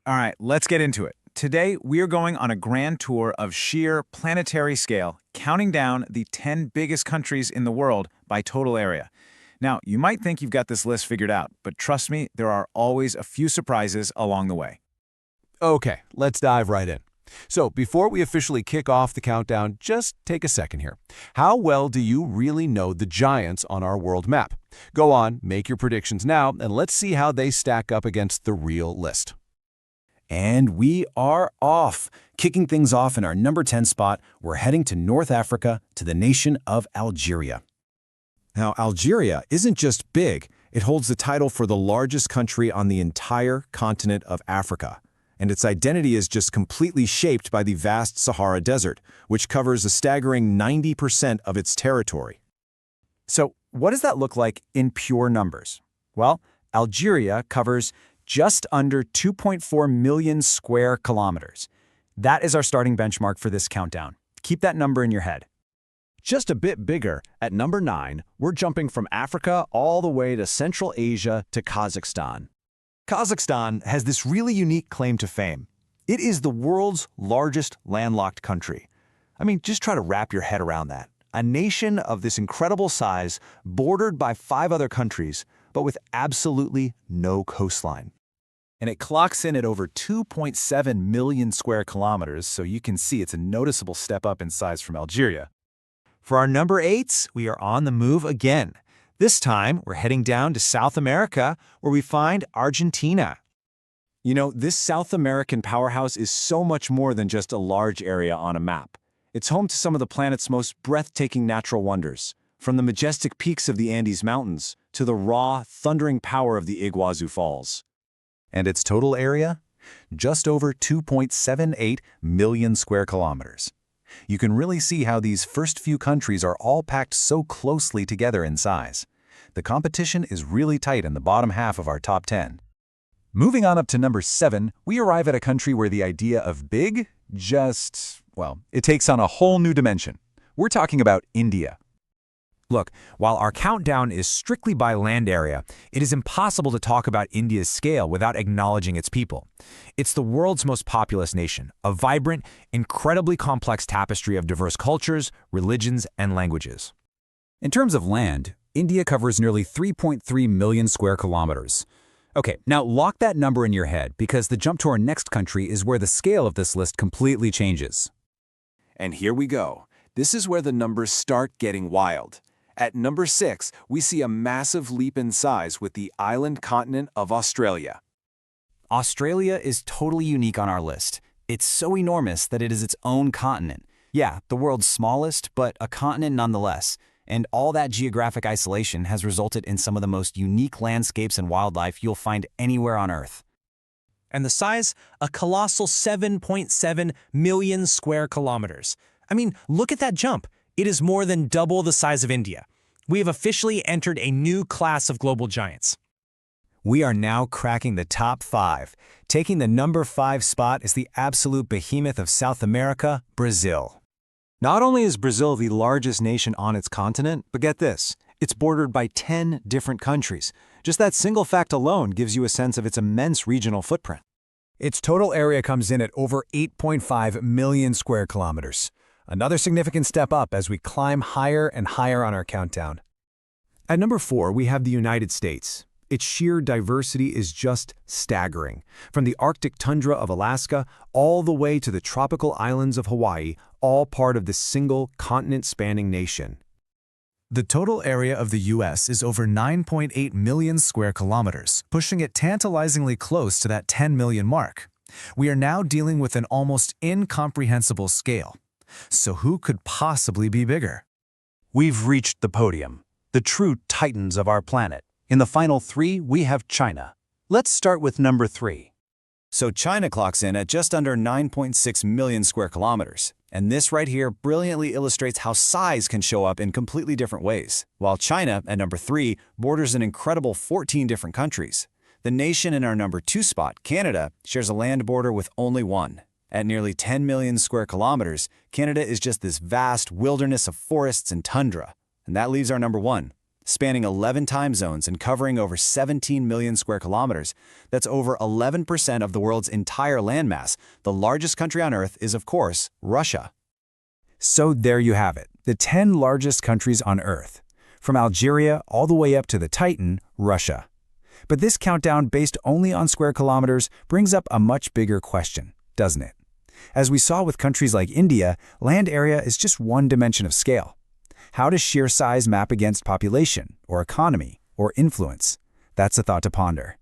All right, let's get into it. Today, we are going on a grand tour of sheer planetary scale, counting down the 10 biggest countries in the world by total area. Now, you might think you've got this list figured out, but trust me, there are always a few surprises along the way. Okay, let's dive right in. So before we officially kick off the countdown, just take a second here. How well do you really know the giants on our world map? Go on, make your predictions now, and let's see how they stack up against the real list. And we are off. Kicking things off in our number 10 spot, we're heading to North Africa, to the nation of Algeria. Now, Algeria isn't just big, it holds the title for the largest country on the entire continent of Africa. And its identity is just completely shaped by the vast Sahara Desert, which covers a staggering 90% of its territory. So, what does that look like in pure numbers? Well, Algeria covers just under 2.4 million square kilometers. That is our starting benchmark for this countdown. Keep that number in your head. Just a bit bigger, at number 9, we're jumping from Africa all the way to Central Asia to Kazakhstan. Kazakhstan has this really unique claim to fame. It is the world's largest landlocked country. I mean, just try to wrap your head around that. A nation of this incredible size, bordered by 5 other countries, but with absolutely no coastline. And it clocks in at over 2.7 million square kilometers, so you can see it's a noticeable step up in size from Algeria. For our number 8s, we are on the move again. This time, we're heading down to South America, where we find Argentina. You know, this South American powerhouse is so much more than just a large area on a map. It's home to some of the planet's most breathtaking natural wonders, from the majestic peaks of the Andes Mountains to the raw, thundering power of the Iguazu Falls. And its total area? Just over 2.78 million square kilometers. You can really see how these first few countries are all packed so closely together in size. The competition is really tight in the bottom half of our top 10. Moving on up to number 7, we arrive at a country where the idea of big it takes on a whole new dimension. We're talking about India. Look, while our countdown is strictly by land area, it is impossible to talk about India's scale without acknowledging its people. It's the world's most populous nation, a vibrant, incredibly complex tapestry of diverse cultures, religions, and languages. In terms of land, India covers nearly 3.3 million square kilometers. Okay, now lock that number in your head because the jump to our next country is where the scale of this list completely changes. And here we go. This is where the numbers start getting wild. At number 6, we see a massive leap in size with the island continent of Australia. Australia is totally unique on our list. It's so enormous that it is its own continent. Yeah, the world's smallest, but a continent nonetheless. And all that geographic isolation has resulted in some of the most unique landscapes and wildlife you'll find anywhere on Earth. And the size? A colossal 7.7 million square kilometers. I mean, look at that jump. It is more than double the size of India. We have officially entered a new class of global giants. We are now cracking the top 5. Taking the number 5 spot is the absolute behemoth of South America, Brazil. Not only is Brazil the largest nation on its continent, but get this, it's bordered by 10 different countries. Just that single fact alone gives you a sense of its immense regional footprint. Its total area comes in at over 8.5 million square kilometers. Another significant step up as we climb higher and higher on our countdown. At number 4, we have the United States. Its sheer diversity is just staggering. From the Arctic tundra of Alaska all the way to the tropical islands of Hawaii, all part of this single continent-spanning nation. The total area of the U.S. is over 9.8 million square kilometers, pushing it tantalizingly close to that 10 million mark. We are now dealing with an almost incomprehensible scale. So who could possibly be bigger? We've reached the podium, the true titans of our planet. In the final 3, we have China. Let's start with number 3. So China clocks in at just under 9.6 million square kilometers. And this right here brilliantly illustrates how size can show up in completely different ways. While China, at number 3, borders an incredible 14 different countries. The nation in our number 2 spot, Canada, shares a land border with only one. At nearly 10 million square kilometers, Canada is just this vast wilderness of forests and tundra. And that leaves our number 1, spanning 11 time zones and covering over 17 million square kilometers. That's over 11% of the world's entire landmass. The largest country on Earth is, of course, Russia. So there you have it, the 10 largest countries on Earth, from Algeria all the way up to the Titan, Russia. But this countdown based only on square kilometers brings up a much bigger question, doesn't it? As we saw with countries like India, land area is just one dimension of scale. How does sheer size map against population, or economy, or influence? That's a thought to ponder.